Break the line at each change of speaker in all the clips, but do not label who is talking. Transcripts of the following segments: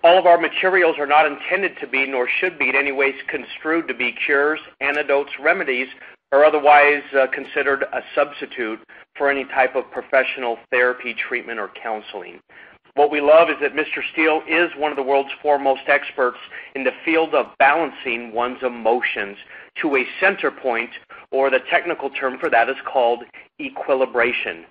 All of our materials are not intended to be, nor should be in any ways construed to be cures, antidotes, remedies, or otherwise considered a substitute for any type of professional therapy, treatment, or counseling. What we love is that Mr. Steele is one of the world's foremost experts in the field of balancing one's emotions to a center point, or the technical term for that is called equilibration.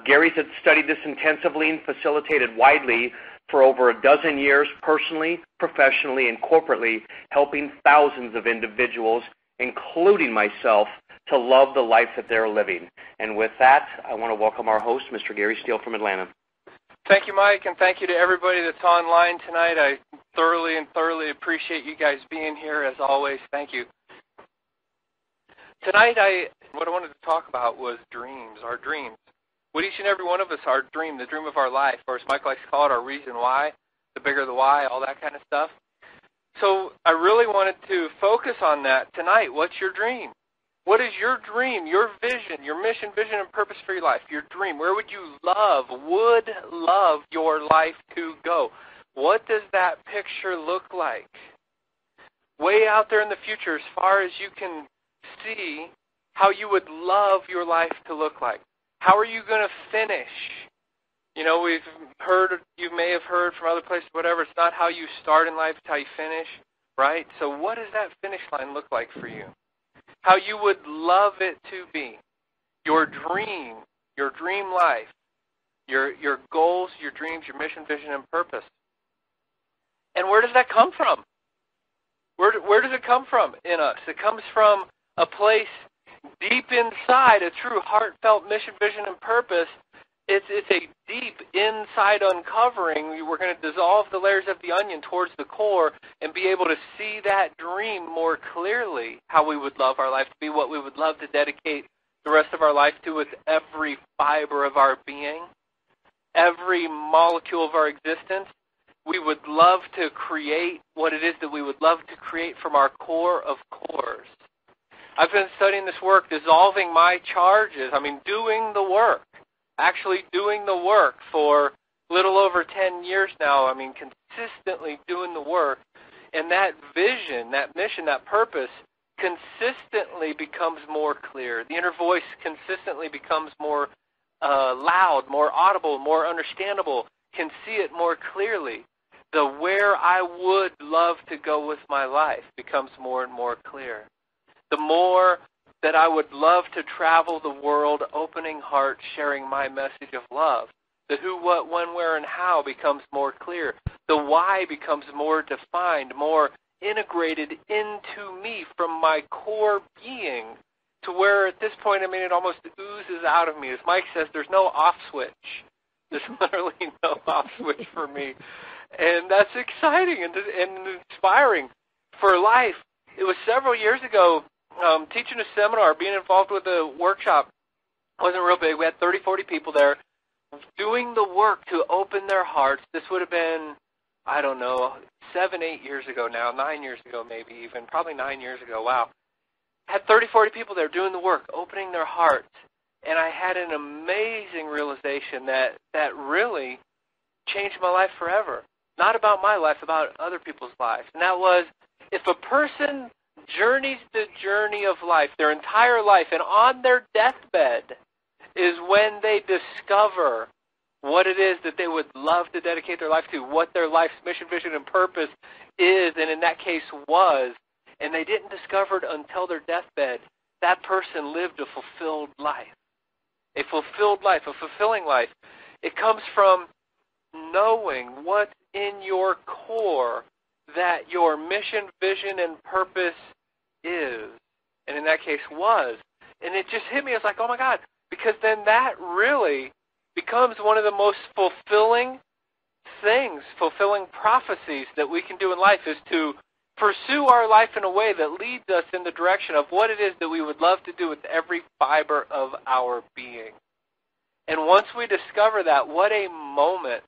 Gary's had studied this intensively and facilitated widely for over a dozen years, personally, professionally, and corporately, helping thousands of individuals, including myself, to love the life that they're living. And with that, I want to welcome our host, Mr. Gary Steele from Atlanta.
Thank you, Mike, and thank you to everybody that's online tonight. I thoroughly appreciate you guys being here, as always. Thank you. Tonight, what I wanted to talk about was dreams, our dreams. What each and every one of us, our dream, the dream of our life, or as Mike likes to call it, our reason why, the bigger the why, all that kind of stuff. So I really wanted to focus on that tonight. What's your dream? What is your dream, your vision, your mission, vision, and purpose for your life, your dream? Where would you would love your life to go? What does that picture look like? Way out there in the future, as far as you can see, how you would love your life to look like. How are you going to finish? You know, you may have heard from other places, whatever, it's not how you start in life, it's how you finish, right? So what does that finish line look like for you? How you would love it to be. Your dream life, your goals, your dreams, your mission, vision, and purpose. And where does that come from? Where does it come from in us? It comes from a place deep inside, a true heartfelt mission, vision, and purpose. It's a deep inside uncovering. We're going to dissolve the layers of the onion towards the core and be able to see that dream more clearly, how we would love our life to be, what we would love to dedicate the rest of our life to with every fiber of our being, every molecule of our existence. We would love to create what it is that we would love to create from our core of cores. I've been studying this work, dissolving my charges, doing the work, actually doing the work for a little over 10 years now. Consistently doing the work. And that vision, that mission, that purpose consistently becomes more clear. The inner voice consistently becomes more loud, more audible, more understandable, can see it more clearly. The where I would love to go with my life becomes more and more clear. The more that I would love to travel the world, opening heart, sharing my message of love. The who, what, when, where, and how becomes more clear. The why becomes more defined, more integrated into me from my core being, to where at this point, it almost oozes out of me. As Mike says, there's no off switch. There's literally no off switch for me. And that's exciting and inspiring for life. It was several years ago, teaching a seminar, being involved with a workshop. It wasn't real big. We had 30, 40 people there doing the work to open their hearts. This would have been, 7, 8 years ago now, 9 years ago maybe even, probably 9 years ago. Wow. Had 30, 40 people there doing the work, opening their hearts. And I had an amazing realization that really changed my life forever. Not about my life, about other people's lives. And that was, if a person journeys the journey of life, their entire life, and on their deathbed is when they discover what it is that they would love to dedicate their life to, what their life's mission, vision, and purpose is, and in that case was, and they didn't discover it until their deathbed, that person lived a fulfilled life. A fulfilled life, a fulfilling life. It comes from knowing what's in your core that your mission, vision, and purpose is, and in that case was. And it just hit me. I was like, oh my God, because then that really becomes one of the most fulfilling things, fulfilling prophecies that we can do in life, is to pursue our life in a way that leads us in the direction of what it is that we would love to do with every fiber of our being. And once we discover that, what a moment.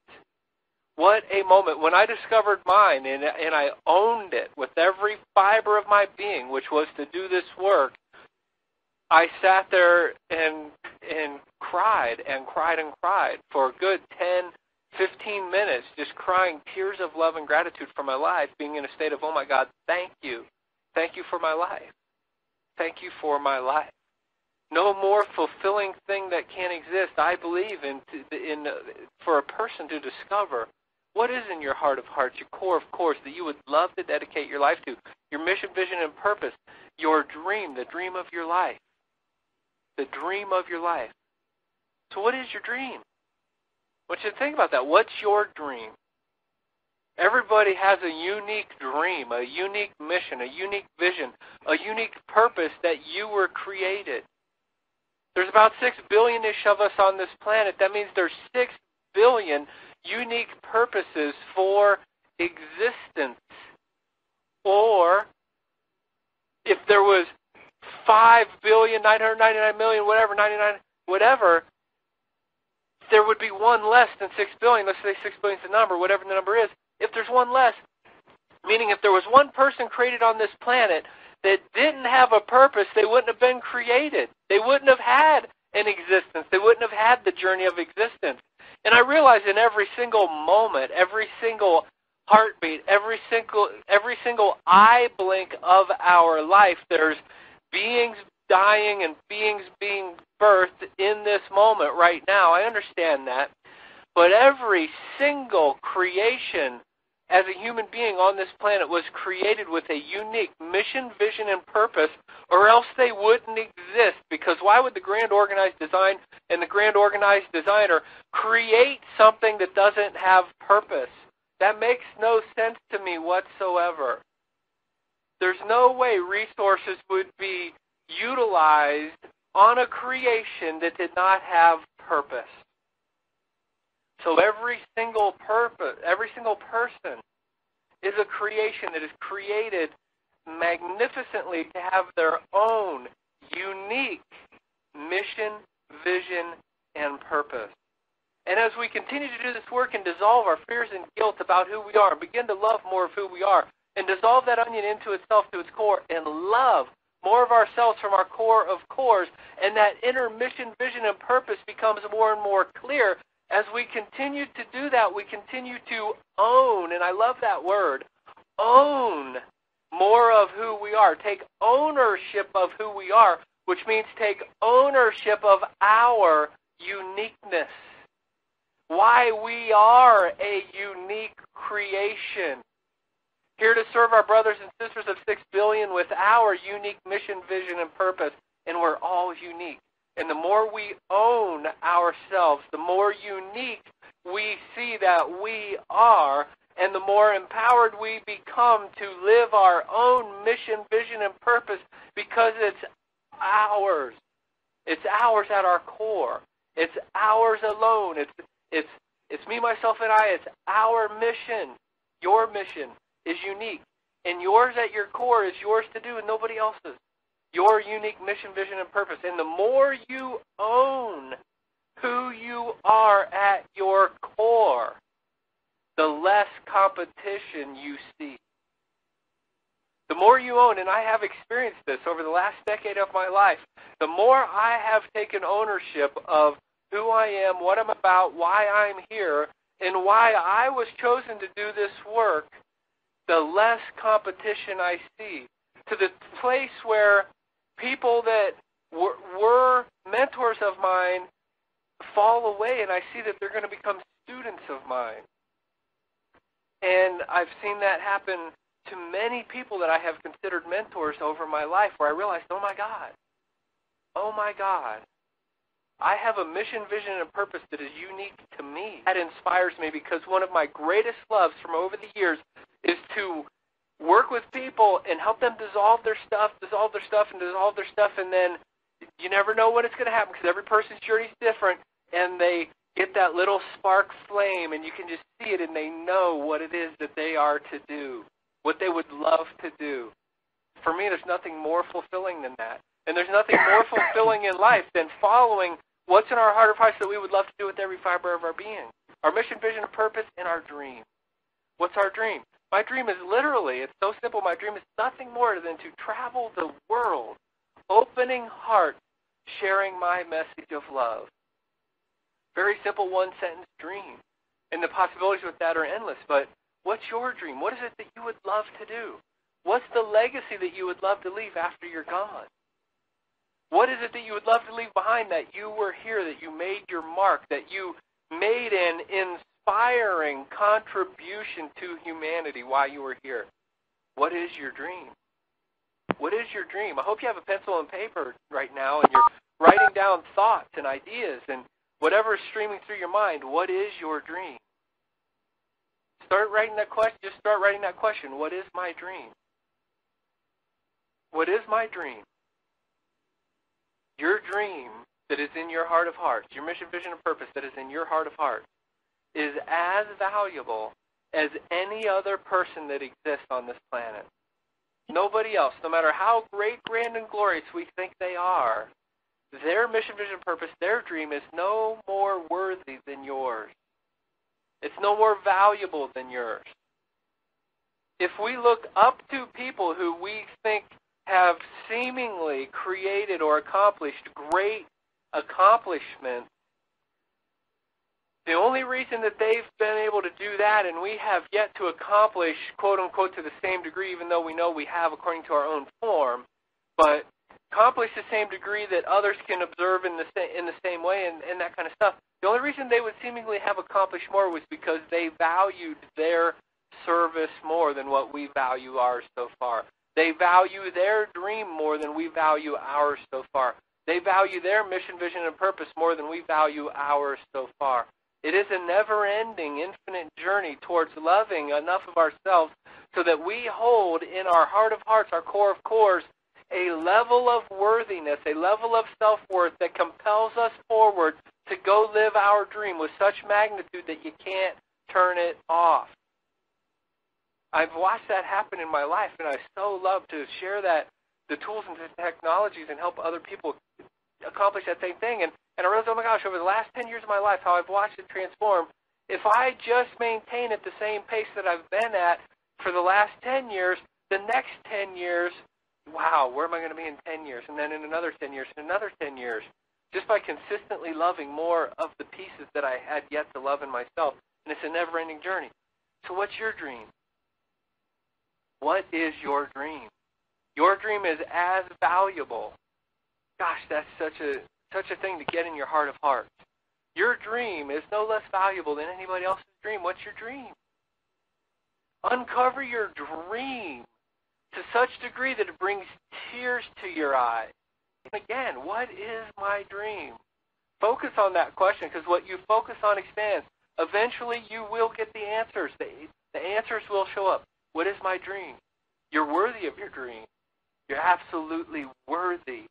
What a moment. When I discovered mine and I owned it with every fiber of my being, which was to do this work, I sat there and cried and cried and cried for a good 10, 15 minutes, just crying tears of love and gratitude for my life, being in a state of, oh my God, thank you. Thank you for my life. Thank you for my life. No more fulfilling thing that can exist, I believe, for a person to discover what is in your heart of hearts, your core of cores, that you would love to dedicate your life to, your mission, vision, and purpose, your dream, the dream of your life. The dream of your life. So what is your dream? I want you to think about that. What's your dream? Everybody has a unique dream, a unique mission, a unique vision, a unique purpose that you were created. There's about 6 billion-ish of us on this planet. That means there's 6 billion unique purposes for existence. Or if there was 5,999,000,000, whatever, 99, whatever, there would be one less than 6 billion. Let's say 6 billion is the number, whatever the number is. If there's one less, meaning if there was one person created on this planet that didn't have a purpose, they wouldn't have been created. They wouldn't have had an existence. They wouldn't have had the journey of existence. And I realize in every single moment, every single heartbeat, every single eye blink of our life, there's beings dying and beings being birthed in this moment right now. I understand that. But every single creation as a human being on this planet was created with a unique mission, vision, and purpose, or else they wouldn't exist. Because why would the grand organized design and the grand organized designer create something that doesn't have purpose? That makes no sense to me whatsoever. There's no way resources would be utilized on a creation that did not have purpose. So every single person is a creation that is created magnificently to have their own unique mission, vision, and purpose. And as we continue to do this work and dissolve our fears and guilt about who we are, and begin to love more of who we are, and dissolve that onion into itself to its core, and love more of ourselves from our core of cores, and that inner mission, vision, and purpose becomes more and more clear. As we continue to do that, we continue to own, and I love that word, own more of who we are. Take ownership of who we are, which means take ownership of our uniqueness. Why we are a unique creation. Here to serve our brothers and sisters of 6 billion with our unique mission, vision, and purpose, and we're all unique. And the more we own ourselves, the more unique we see that we are, and the more empowered we become to live our own mission, vision, and purpose, because it's ours. It's ours at our core. It's ours alone. It's me, myself, and I. It's our mission. Your mission is unique. And yours at your core is yours to do and nobody else's. Your unique mission, vision, and purpose. And the more you own who you are at your core, the less competition you see. The more you own, and I have experienced this over the last decade of my life, the more I have taken ownership of who I am, what I'm about, why I'm here, and why I was chosen to do this work, the less competition I see. To the place where people that were mentors of mine fall away, and I see that they're going to become students of mine. And I've seen that happen to many people that I have considered mentors over my life, where I realized, oh my God, I have a mission, vision, and purpose that is unique to me. That inspires me, because one of my greatest loves from over the years is to work with people and help them dissolve their stuff, and then you never know when it's going to happen, because every person's journey is different, and they get that little spark flame, and you can just see it, and they know what it is that they are to do, what they would love to do. For me, there's nothing more fulfilling than that. And there's nothing more fulfilling in life than following what's in our heart of hearts that we would love to do with every fiber of our being. Our mission, vision, and purpose, and our dream. What's our dream? My dream is literally, it's so simple, my dream is nothing more than to travel the world, opening hearts, sharing my message of love. Very simple one-sentence dream. And the possibilities with that are endless. But what's your dream? What is it that you would love to do? What's the legacy that you would love to leave after you're gone? What is it that you would love to leave behind, that you were here, that you made your mark, that you made an inspiring contribution to humanity while you were here? What is your dream? What is your dream? I hope you have a pencil and paper right now and you're writing down thoughts and ideas and whatever is streaming through your mind. What is your dream? Start writing that question. Just start writing that question. What is my dream? What is my dream? Your dream that is in your heart of hearts, your mission, vision, and purpose that is in your heart of hearts, is as valuable as any other person that exists on this planet. Nobody else, no matter how great, grand, and glorious we think they are, their mission, vision, purpose, their dream is no more worthy than yours. It's no more valuable than yours. If we look up to people who we think have seemingly created or accomplished great accomplishments, the only reason that they've been able to do that and we have yet to accomplish, quote unquote, to the same degree, even though we know we have according to our own form, but accomplish the same degree that others can observe in the same way and that kind of stuff. The only reason they would seemingly have accomplished more was because they valued their service more than what we value ours so far. They value their dream more than we value ours so far. They value their mission, vision, and purpose more than we value ours so far. It is a never-ending, infinite journey towards loving enough of ourselves so that we hold in our heart of hearts, our core of cores, a level of worthiness, a level of self-worth that compels us forward to go live our dream with such magnitude that you can't turn it off. I've watched that happen in my life, and I so love to share that, the tools and the technologies, and help other people accomplish that same thing. And I realized, oh my gosh, over the last 10 years of my life, how I've watched it transform. If I just maintain at the same pace that I've been at for the last 10 years, the next 10 years, wow, where am I going to be in 10 years? And then in another 10 years, and another 10 years, just by consistently loving more of the pieces that I had yet to love in myself. And it's a never-ending journey. So what's your dream? What is your dream? Your dream is as valuable. Gosh, that's such a thing to get in your heart of hearts. Your dream is no less valuable than anybody else's dream. What's your dream? Uncover your dream to such degree that it brings tears to your eyes. And again, what is my dream? Focus on that question, because what you focus on expands. Eventually, you will get the answers. The answers will show up. What is my dream? You're worthy of your dream. You're absolutely worthy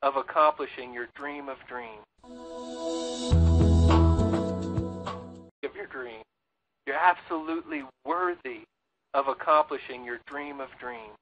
of accomplishing your dream of dreams. Of your dream. You're absolutely worthy of accomplishing your dream of dreams.